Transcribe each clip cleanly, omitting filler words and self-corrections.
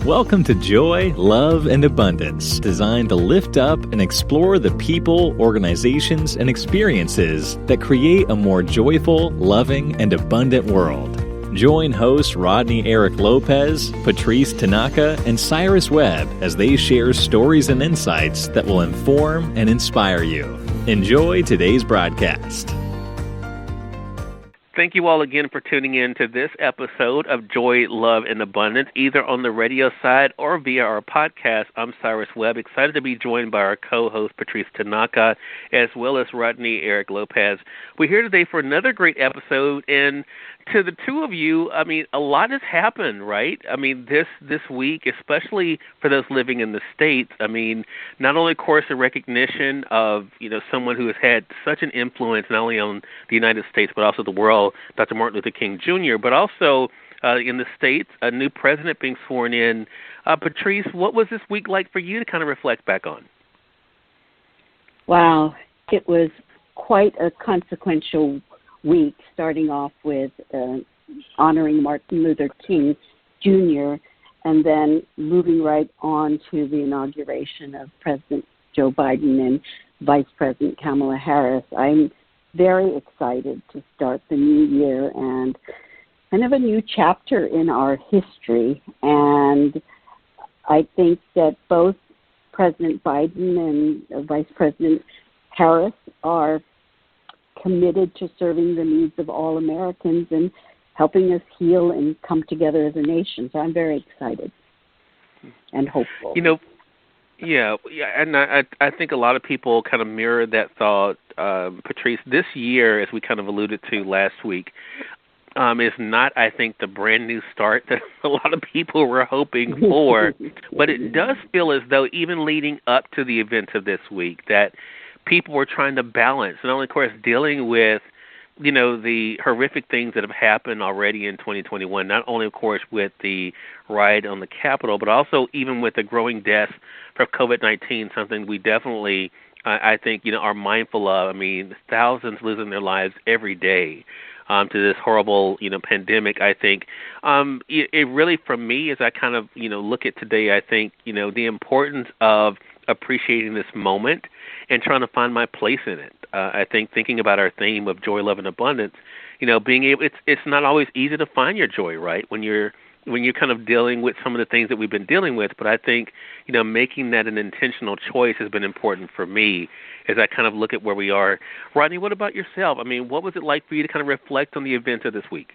Welcome to Joy, Love, and Abundance, designed to lift up and explore the people, organizations, and experiences that create a more joyful, loving, and abundant world. Join hosts Rodney-Eric-Lopez, Patrice-Tanaka, and Cyrus-Webb as they share stories and insights that will inform and inspire you. Enjoy today's broadcast. Thank you all again for tuning in to this episode of Joy, Love, and Abundance, either on the radio side or via our podcast. I'm Cyrus Webb, excited to be joined by our co-host, Patrice-Tanaka, as well as Rodney-Eric-Lopez. We're here today for another great episode, and to the two of you, I mean, a lot has happened, right? I mean, this week, especially for those living in the States, I mean, not only, of course, a recognition of, someone who has had such an influence not only on the United States but also the world, Dr. Martin Luther King Jr., but also in the States, a new president being sworn in. Patrice, what was this week like for you to kind of reflect back on? Wow, it was quite a consequential week, starting off with honoring Martin Luther King Jr., and then moving right on to the inauguration of President Joe Biden and Vice President Kamala Harris. I'm very excited to start the new year and kind of a new chapter in our history. And I think that both President Biden and Vice President Harris are committed to serving the needs of all Americans and helping us heal and come together as a nation. So I'm very excited and hopeful. Yeah, and I think a lot of people kind of mirror that thought. Patrice, this year, as we kind of alluded to last week, is not, I think, the brand new start that a lot of people were hoping for. But it does feel as though even leading up to the events of this week that people were trying to balance, not only, of course, dealing with, the horrific things that have happened already in 2021, not only, of course, with the riot on the Capitol, but also even with the growing deaths from COVID-19, something we definitely, I think, are mindful of. I mean, thousands losing their lives every day to this horrible, pandemic. I think it really, for me, as I kind of, look at today, I think, the importance of appreciating this moment and trying to find my place in it. I think thinking about our theme of joy, love, and abundance, being able, it's not always easy to find your joy, right? When you're kind of dealing with some of the things that we've been dealing with. But I think, making that an intentional choice has been important for me as I kind of look at where we are. Rodney, what about yourself? I mean, what was it like for you to kind of reflect on the events of this week?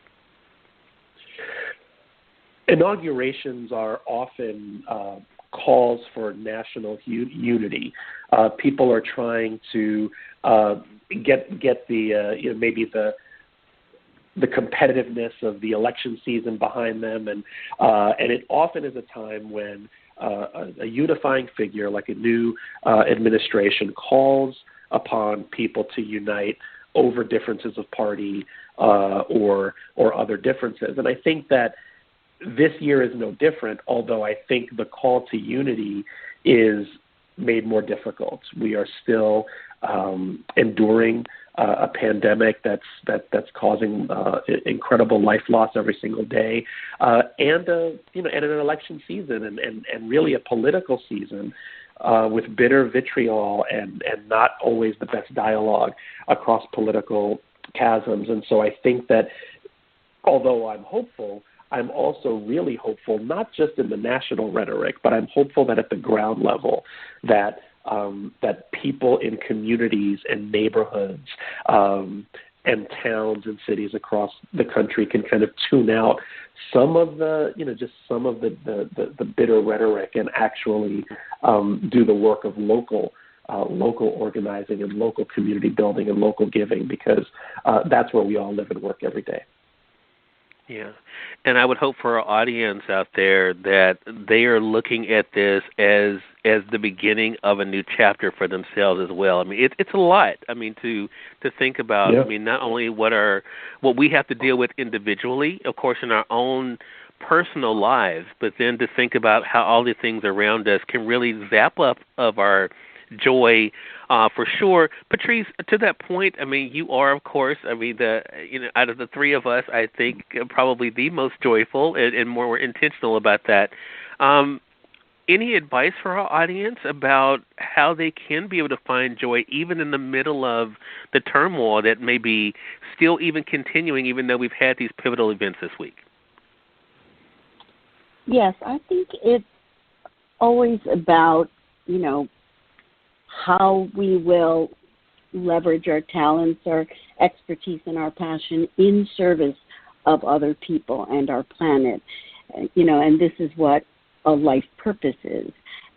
Inaugurations are often calls for national unity. People are trying to get the maybe the competitiveness of the election season behind them, and it often is a time when a unifying figure like a new administration calls upon people to unite over differences of party or other differences. And I think that this year is no different, although I think the call to unity is made more difficult. We are still enduring a pandemic that's causing incredible life loss every single day, and an election season and really a political season with bitter vitriol and not always the best dialogue across political chasms. And so I think that although I'm hopeful, I'm also really hopeful, not just in the national rhetoric, but I'm hopeful that at the ground level that people in communities and neighborhoods and towns and cities across the country can kind of tune out some of the, just some of the bitter rhetoric and actually do the work of local organizing and local community building and local giving, because that's where we all live and work every day. Yeah, and I would hope for our audience out there that they are looking at this as the beginning of a new chapter for themselves as well. I mean, it's a lot. I mean, to think about. Yeah. I mean, not only what we have to deal with individually, of course, in our own personal lives, but then to think about how all the things around us can really zap up of our joy, for sure. Patrice, to that point, I mean, you are, of course, I mean, out of the three of us, I think probably the most joyful and more intentional about that. Any advice for our audience about how they can be able to find joy even in the middle of the turmoil that may be still even continuing, even though we've had these pivotal events this week? Yes, I think it's always about, how we will leverage our talents, our expertise, and our passion in service of other people and our planet. And this is what a life purpose is.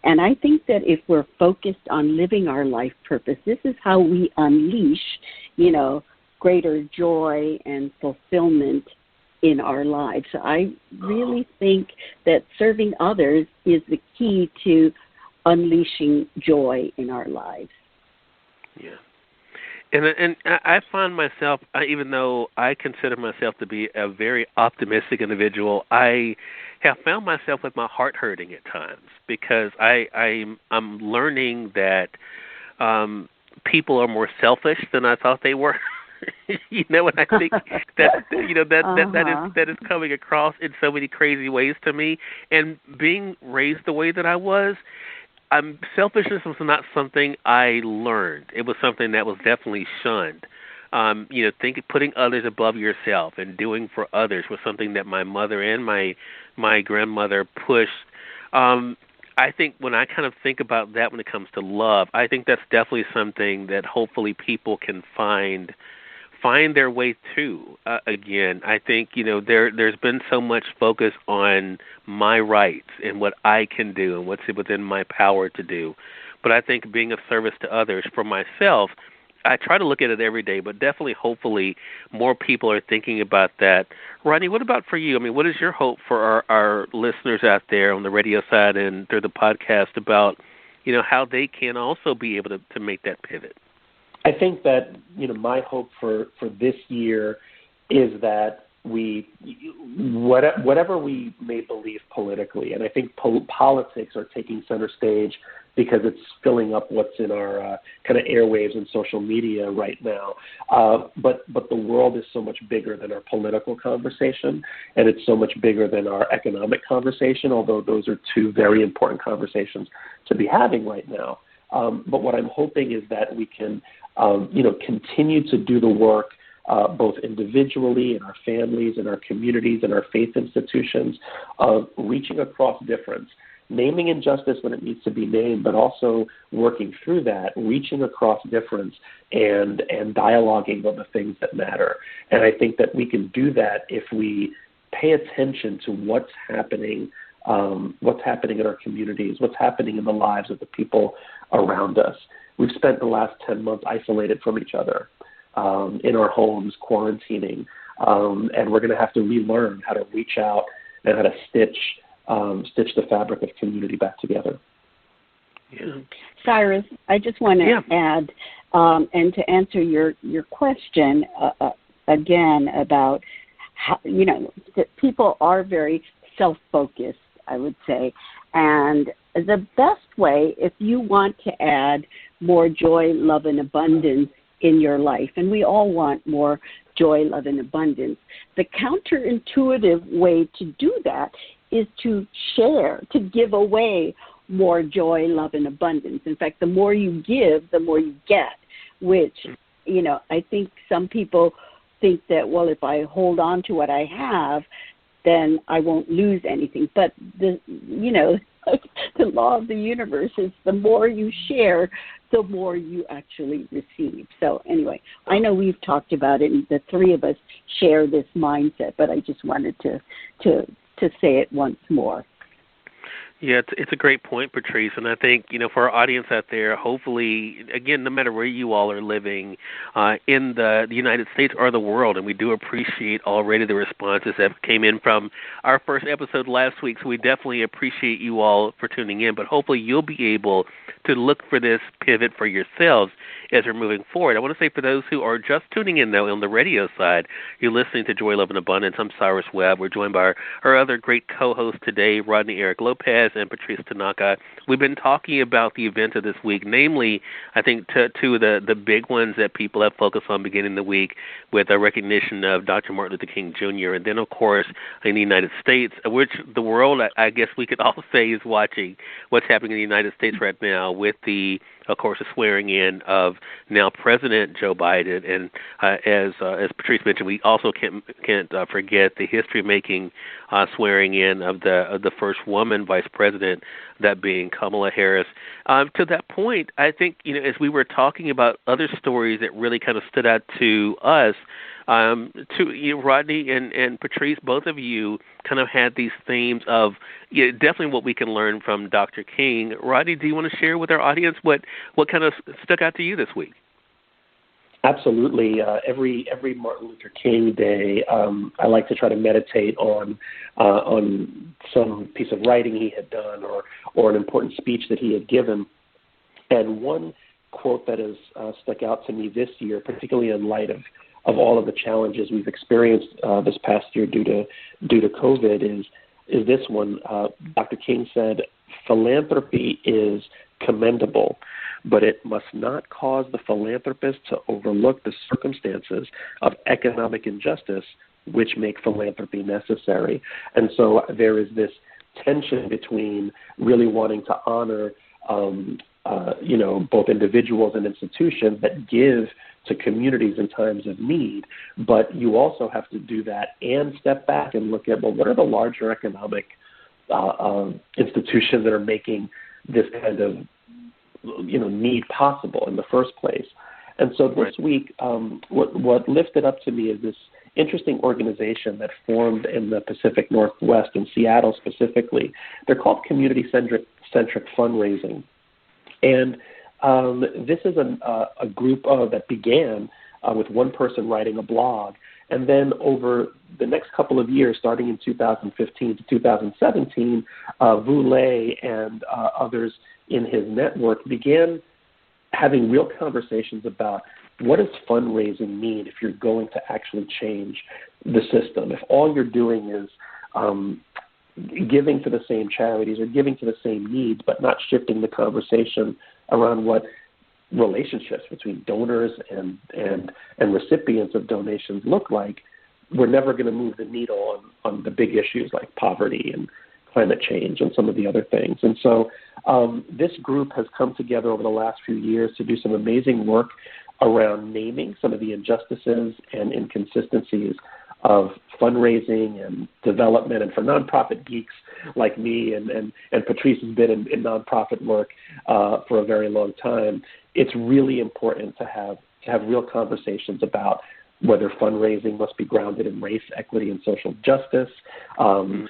And I think that if we're focused on living our life purpose, this is how we unleash, greater joy and fulfillment in our lives. So I really think that serving others is the key to unleashing joy in our lives. Yeah. And I find myself, even though I consider myself to be a very optimistic individual, I have found myself with my heart hurting at times because I'm learning that people are more selfish than I thought they were. And I think that is coming across in so many crazy ways to me. And being raised the way that I was, selfishness was not something I learned. It was something that was definitely shunned. Putting others above yourself and doing for others was something that my mother and my grandmother pushed. I think when I kind of think about that when it comes to love, I think that's definitely something that hopefully people can find their way to. Again, I think, there's been so much focus on my rights and what I can do and what's within my power to do. But I think being of service to others for myself, I try to look at it every day, but definitely, hopefully, more people are thinking about that. Rodney, what about for you? I mean, what is your hope for our listeners out there on the radio side and through the podcast about, how they can also be able to make that pivot? I think that, my hope for this year is that whatever we may believe politically, and I think politics are taking center stage because it's filling up what's in our kind of airwaves and social media right now. But the world is so much bigger than our political conversation, and it's so much bigger than our economic conversation, although those are two very important conversations to be having right now. But what I'm hoping is that we can continue to do the work both individually in our families, in our communities, in our faith institutions, of reaching across difference, naming injustice when it needs to be named, but also working through that, reaching across difference and dialoguing on the things that matter. And I think that we can do that if we pay attention to what's happening in our communities, what's happening in the lives of the people around us. We've spent the last 10 months isolated from each other, in our homes, quarantining, and we're going to have to relearn how to reach out and how to stitch the fabric of community back together. Yeah. Cyrus, I just want to add, and to answer your question again about how, that people are very self-focused, I would say, and the best way, if you want to add more joy, love, and abundance in your life, and we all want more joy, love, and abundance, the counterintuitive way to do that is to share, to give away more joy, love, and abundance. In fact, the more you give, the more you get, which, I think some people think that, well, if I hold on to what I have, then I won't lose anything. But the law of the universe is the more you share, the more you actually receive. So anyway, I know we've talked about it, and the three of us share this mindset, but I just wanted to say it once more. Yeah, it's a great point, Patrice, and I think, for our audience out there, hopefully, again, no matter where you all are living in the United States or the world, and we do appreciate already the responses that came in from our first episode last week, so we definitely appreciate you all for tuning in, but hopefully you'll be able to look for this pivot for yourselves as we're moving forward. I want to say for those who are just tuning in, though, on the radio side, you're listening to Joy, Love, and Abundance. I'm Cyrus Webb. We're joined by our other great co-hosts today, Rodney-Eric-Lopez and Patrice-Tanaka. We've been talking about the events of this week, namely, I think, two of the big ones that people have focused on beginning the week with a recognition of Dr. Martin Luther King Jr., and then, of course, in the United States, which the world, I guess we could all say, is watching what's happening in the United States right now with the swearing in of now President Joe Biden, and as Patrice mentioned, we also can't forget the history-making swearing in of the first woman vice president, that being Kamala Harris. To that point, I think as we were talking about other stories that really kind of stood out to us, Rodney and Patrice, both of you kind of had these themes of definitely what we can learn from Dr. King. Rodney, do you want to share with our audience what kind of stuck out to you this week? Absolutely. Every Martin Luther King Day, I like to try to meditate on some piece of writing he had done or an important speech that he had given. And one quote that has stuck out to me this year, particularly in light of all of the challenges we've experienced this past year due to COVID, is this one. Dr. King said, "Philanthropy is commendable, but it must not cause the philanthropist to overlook the circumstances of economic injustice which make philanthropy necessary." And so there is this tension between really wanting to honor both individuals and institutions that give to communities in times of need, but you also have to do that and step back and look at, well, what are the larger economic institutions that are making this kind of need possible in the first place. And so this week, what lifted up to me is this interesting organization that formed in the Pacific Northwest, in Seattle specifically. They're called Community-Centric Fundraising. And this is a group that began with one person writing a blog. And then over the next couple of years, starting in 2015 to 2017, Vu Le and others in his network began having real conversations about what does fundraising mean if you're going to actually change the system. If all you're doing is giving to the same charities or giving to the same needs, but not shifting the conversation around what relationships between donors and recipients of donations look like, we're never going to move the needle on the big issues like poverty and climate change and some of the other things. And so this group has come together over the last few years to do some amazing work around naming some of the injustices and inconsistencies of fundraising and development. And for nonprofit geeks like me and Patrice has been in nonprofit work for a very long time, it's really important to have real conversations about whether fundraising must be grounded in race, equity, and social justice,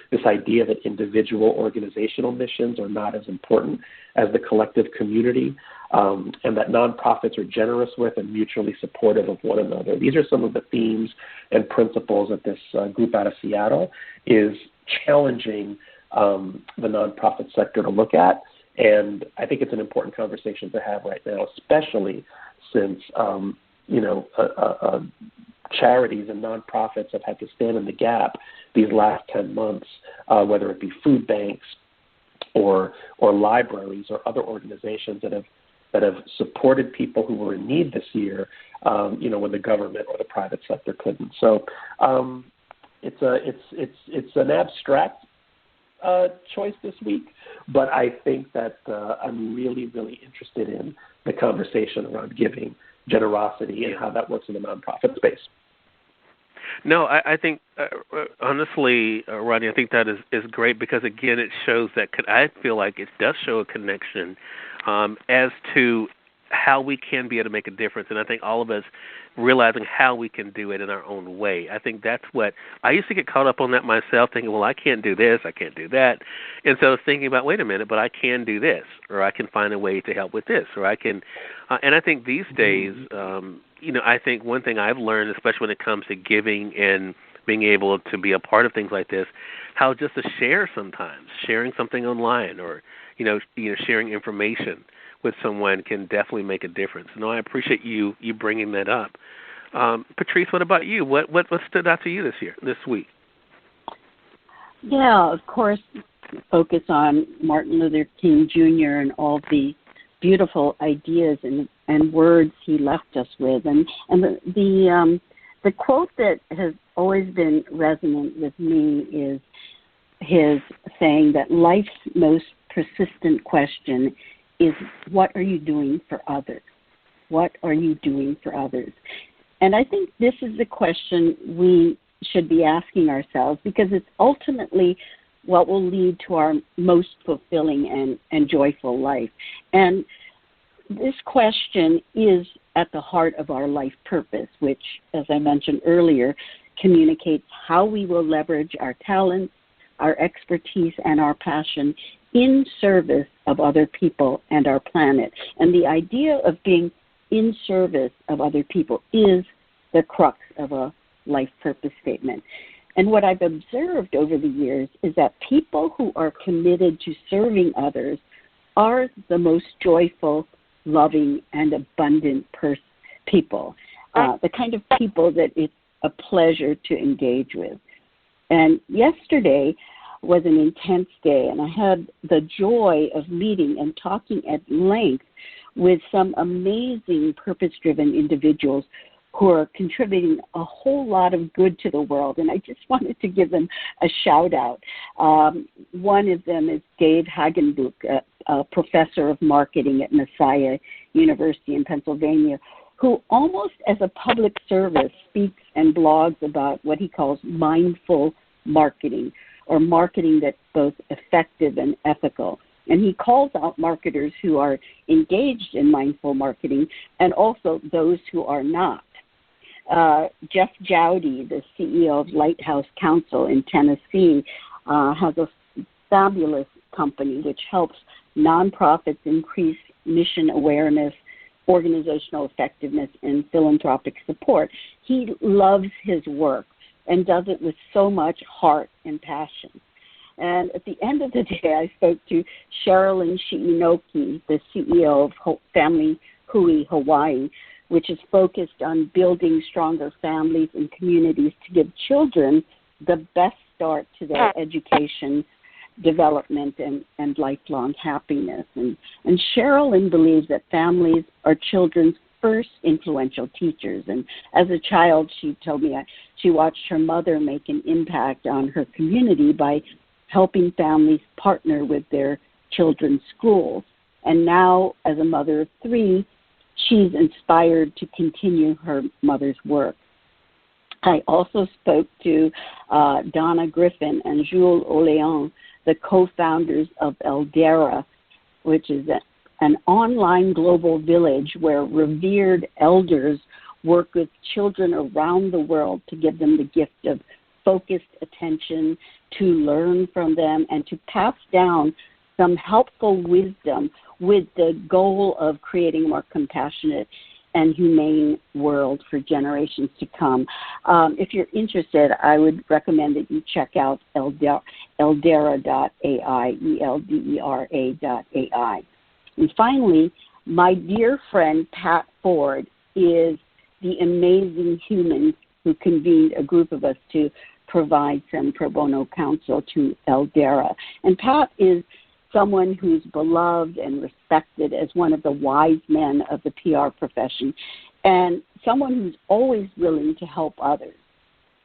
this idea that individual organizational missions are not as important as the collective community, and that nonprofits are generous with and mutually supportive of one another. These are some of the themes and principles that this group out of Seattle is challenging the nonprofit sector to look at. And I think it's an important conversation to have right now, especially since charities and nonprofits have had to stand in the gap these last 10 months, whether it be food banks or libraries or other organizations that have supported people who were in need this year, when the government or the private sector couldn't. So it's an abstract choice this week, but I think that I'm really, really interested in the conversation around giving, generosity, and how that works in the nonprofit space. No, I think, honestly, Rodney, I think that is great because, again, it shows that I feel like it does show a connection as to how we can be able to make a difference. And I think all of us realizing how we can do it in our own way. I think that's what I used to get caught up on that myself, thinking, well, I can't do this, I can't do that. And so I was thinking about, wait a minute, but I can do this, or I can find a way to help with this, or I can. And I think these days, I think one thing I've learned, especially when it comes to giving and being able to be a part of things like this, how just to share sometimes, sharing something online or, sharing information with someone can definitely make a difference. No, I appreciate you bringing that up. Patrice, what about you? What stood out to you this week? Yeah, of course, focus on Martin Luther King Jr. and all the beautiful ideas and words he left us with, and the quote that has always been resonant with me is his saying that life's most persistent question is, what are you doing for others? What are you doing for others? And I think this is the question we should be asking ourselves, because it's ultimately what will lead to our most fulfilling and joyful life. And this question is at the heart of our life purpose, which, as I mentioned earlier, communicates how we will leverage our talents, our expertise, and our passion in service of other people and our planet. And the idea of being in service of other people is the crux of a life purpose statement. And what I've observed over the years is that people who are committed to serving others are the most joyful, loving, and abundant people, the kind of people that it's a pleasure to engage with. And yesterday was an intense day, and I had the joy of meeting and talking at length with some amazing purpose-driven individuals who are contributing a whole lot of good to the world, and I just wanted to give them a shout-out. One of them is Dave Hagenbuk, a professor of marketing at Messiah University in Pennsylvania, who almost as a public service speaks and blogs about what he calls mindful marketing, or marketing that's both effective and ethical. And he calls out marketers who are engaged in mindful marketing and also those who are not. Jeff Jowdy, the CEO of Lighthouse Council in Tennessee, has a fabulous company which helps nonprofits increase mission awareness, organizational effectiveness, and philanthropic support. He loves his work and does it with so much heart and passion. And at the end of the day, I spoke to Sherilyn Shiinoki, the CEO of Family Hui Hawaii, which is focused on building stronger families and communities to give children the best start to their education, development, and lifelong happiness. And Sherilyn believes that families are children's first influential teachers. And as a child, she told me she watched her mother make an impact on her community by helping families partner with their children's schools. And now, as a mother of 3, she's inspired to continue her mother's work. I also spoke to Donna Griffin and Jules Oleon, the co-founders of Eldera, which is an online global village where revered elders work with children around the world to give them the gift of focused attention, to learn from them, and to pass down some helpful wisdom with the goal of creating a more compassionate and humane world for generations to come. If you're interested, I would recommend that you check out Eldera.ai, Eldera.ai. And finally, my dear friend Pat Ford is the amazing human who convened a group of us to provide some pro bono counsel to Eldera. And Pat is someone who's beloved and respected as one of the wise men of the PR profession, and someone who's always willing to help others.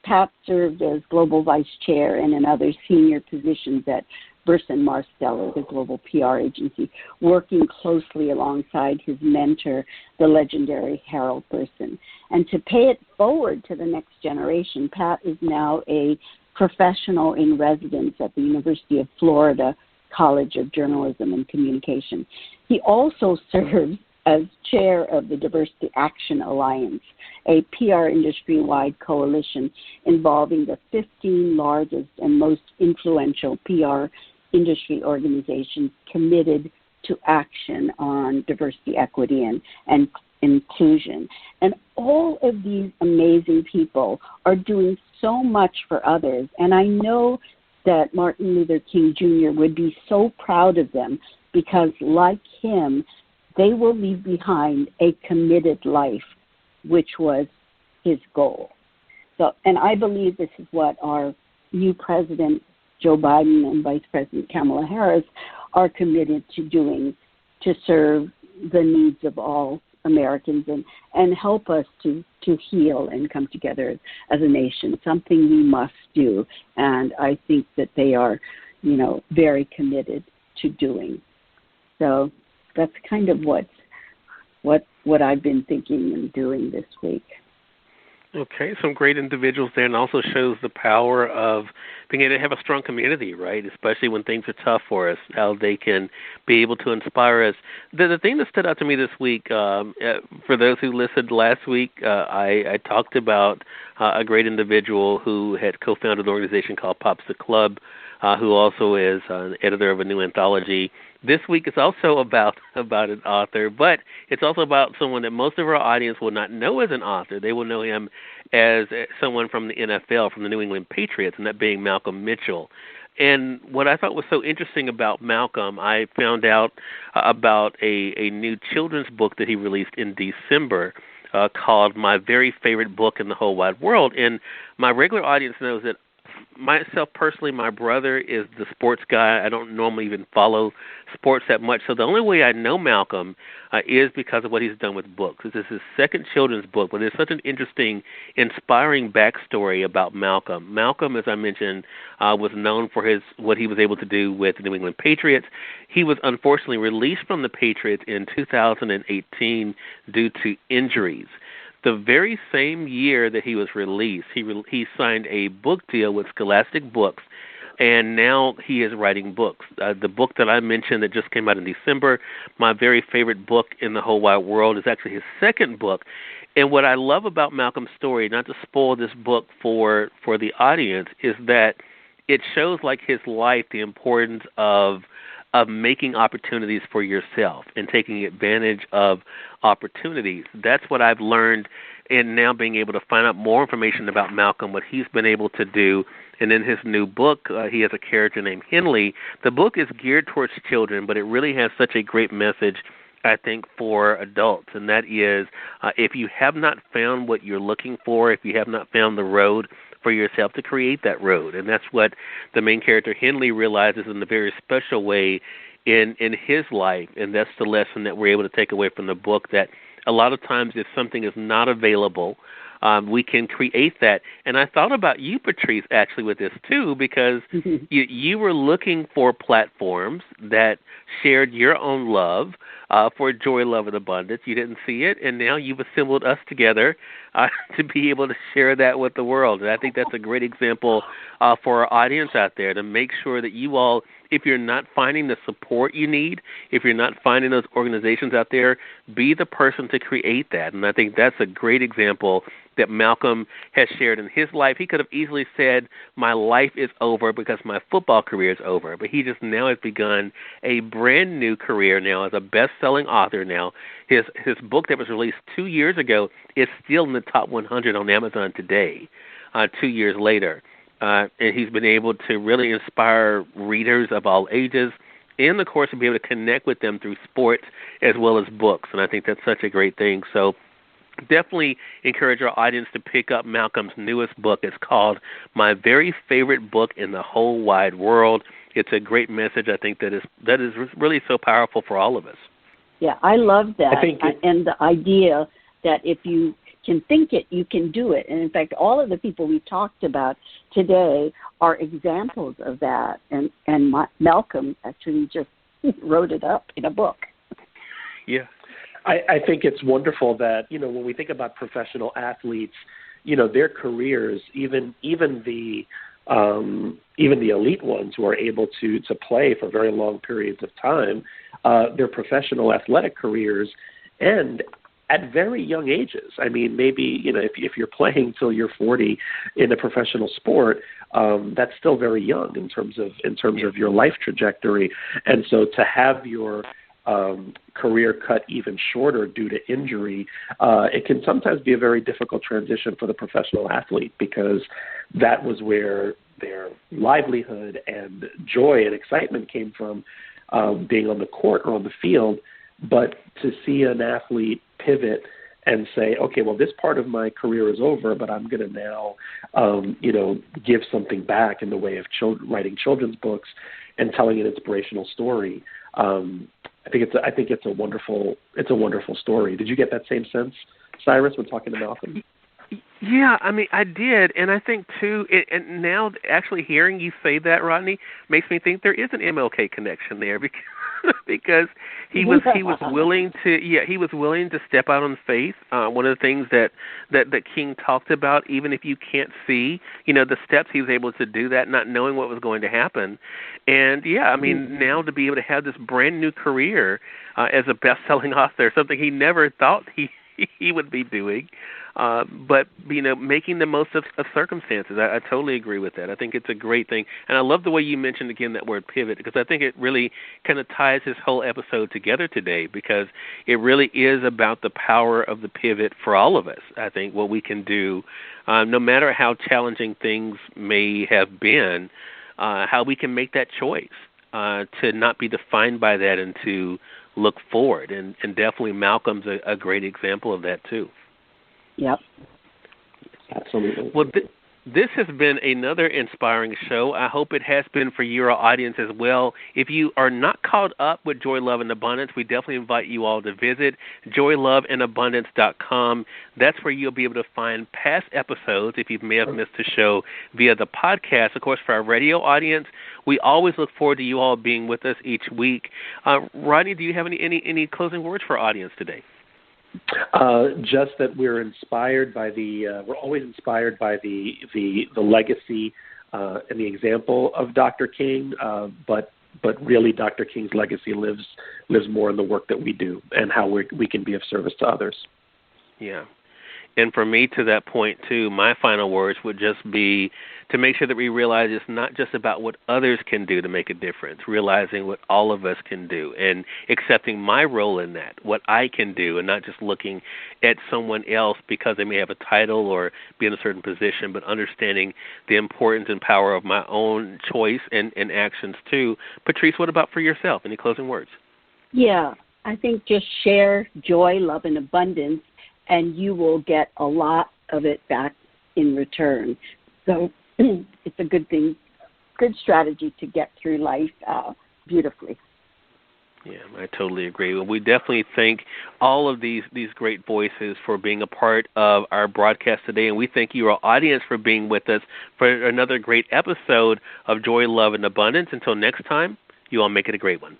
Pat served as global vice chair and in other senior positions at Burson Marsteller, the global PR agency, working closely alongside his mentor, the legendary Harold Burson. And to pay it forward to the next generation, Pat is now a professional in residence at the University of Florida College of Journalism and Communication. He also serves as chair of the Diversity Action Alliance, a PR industry-wide coalition involving the 15 largest and most influential PR industry organizations committed to action on diversity, equity, and inclusion. And all of these amazing people are doing so much for others, and I know that Martin Luther King Jr. would be so proud of them because, like him, they will leave behind a committed life, which was his goal. So, and I believe this is what our new president, Joe Biden, and Vice President Kamala Harris are committed to doing, to serve the needs of all Americans and help us to heal and come together as a nation, something we must do. And I think that they are, very committed to doing. So that's kind of what I've been thinking and doing this week. Okay, some great individuals there, and also shows the power of being able to have a strong community, right? Especially when things are tough for us, how they can be able to inspire us. The thing that stood out to me this week, for those who listened last week, I talked about a great individual who had co-founded an organization called Pops the Club, who also is an editor of a new anthology. This week is also about an author, but it's also about someone that most of our audience will not know as an author. They will know him as someone from the NFL, from the New England Patriots, and that being Malcolm Mitchell. And what I thought was so interesting about Malcolm, I found out about a new children's book that he released in December called My Very Favorite Book in the Whole Wide World. And my regular audience knows that myself personally, my brother is the sports guy. I don't normally even follow sports that much. So the only way I know Malcolm is because of what he's done with books. This is his second children's book, but there's such an interesting, inspiring backstory about Malcolm. Malcolm, as I mentioned, was known for what he was able to do with the New England Patriots. He was unfortunately released from the Patriots in 2018 due to injuries. The very same year that he was released, he signed a book deal with Scholastic Books, and now he is writing books. The book that I mentioned that just came out in December, My Very Favorite Book in the Whole Wide World, is actually his second book. And what I love about Malcolm's story, not to spoil this book for the audience, is that it shows like his life, the importance of making opportunities for yourself and taking advantage of opportunities. That's what I've learned in now being able to find out more information about Malcolm, what he's been able to do. And in his new book, he has a character named Henley. The book is geared towards children, but it really has such a great message, I think, for adults. And that is, if you have not found what you're looking for, if you have not found the road for yourself, to create that road. And that's what the main character Henley realizes in a very special way in his life. And that's the lesson that we're able to take away from the book, that a lot of times if something is not available, we can create that. And I thought about you, Patrice, actually with this too, because you were looking for platforms that shared your own love for joy, love, and abundance. You didn't see it, and now you've assembled us together to be able to share that with the world. And I think that's a great example for our audience out there, to make sure that you all, if you're not finding the support you need, if you're not finding those organizations out there, be the person to create that. And I think that's a great example that Malcolm has shared in his life. He could have easily said, my life is over because my football career is over. But he just now has begun a brand new career now as a best-selling author now. His book that was released 2 years ago is still in the top 100 on Amazon today, 2 years later. And he's been able to really inspire readers of all ages and, of course, to be able to connect with them through sports as well as books. And I think that's such a great thing. So definitely encourage our audience to pick up Malcolm's newest book. It's called My Very Favorite Book in the Whole Wide World. It's a great message, I think, that is really so powerful for all of us. Yeah, I love that. And the idea that if you can think it, you can do it. And in fact, all of the people we talked about today are examples of that. And Malcolm actually just wrote it up in a book. Yeah. I think it's wonderful that, when we think about professional athletes, their careers, even the elite ones who are able to play for very long periods of time, their professional athletic careers end at very young ages. I mean, maybe, if you're playing till you're 40 in a professional sport, that's still very young in terms of your life trajectory. And so to have your career cut even shorter due to injury, it can sometimes be a very difficult transition for the professional athlete, because that was where their livelihood and joy and excitement came from, being on the court or on the field. But to see an athlete pivot and say, okay, well, this part of my career is over, but I'm going to now, give something back in the way of writing children's books and telling an inspirational story. I think it's a wonderful story. Did you get that same sense, Cyrus, when talking to Malcolm? Yeah, I mean, I did, and I think too. And now, actually hearing you say that, Rodney, makes me think there is an MLK connection there because he was willing to step out on faith. One of the things that King talked about, even if you can't see, the steps, he was able to do that, not knowing what was going to happen. And yeah, I mean, now to be able to have this brand new career as a best-selling author, something he never thought he would be doing. But, making the most of circumstances. I totally agree with that. I think it's a great thing. And I love the way you mentioned, again, that word pivot, because I think it really kind of ties this whole episode together today, because it really is about the power of the pivot for all of us. I think what we can do, no matter how challenging things may have been, how we can make that choice to not be defined by that and to look forward. And definitely Malcolm's a great example of that, too. Yep. Absolutely. Well, this has been another inspiring show. I hope it has been for your audience as well. If you are not caught up with Joy, Love, and Abundance, we definitely invite you all to visit joyloveandabundance.com. That's where you'll be able to find past episodes if you may have missed the show via the podcast. Of course, for our radio audience, we always look forward to you all being with us each week. Rodney, do you have any closing words for our audience today? Just that we're inspired by we're always inspired by the legacy and the example of Dr. King, but really Dr. King's legacy lives more in the work that we do and how we can be of service to others. Yeah. And for me, to that point, too, my final words would just be to make sure that we realize it's not just about what others can do to make a difference, realizing what all of us can do and accepting my role in that, what I can do, and not just looking at someone else because they may have a title or be in a certain position, but understanding the importance and power of my own choice and actions, too. Patrice, what about for yourself? Any closing words? Yeah, I think just share joy, love, and abundance, and you will get a lot of it back in return. So it's a good thing, good strategy to get through life beautifully. Yeah, I totally agree. Well, we definitely thank all of these great voices for being a part of our broadcast today, and we thank you, our audience, for being with us for another great episode of Joy, Love, and Abundance. Until next time, you all make it a great one.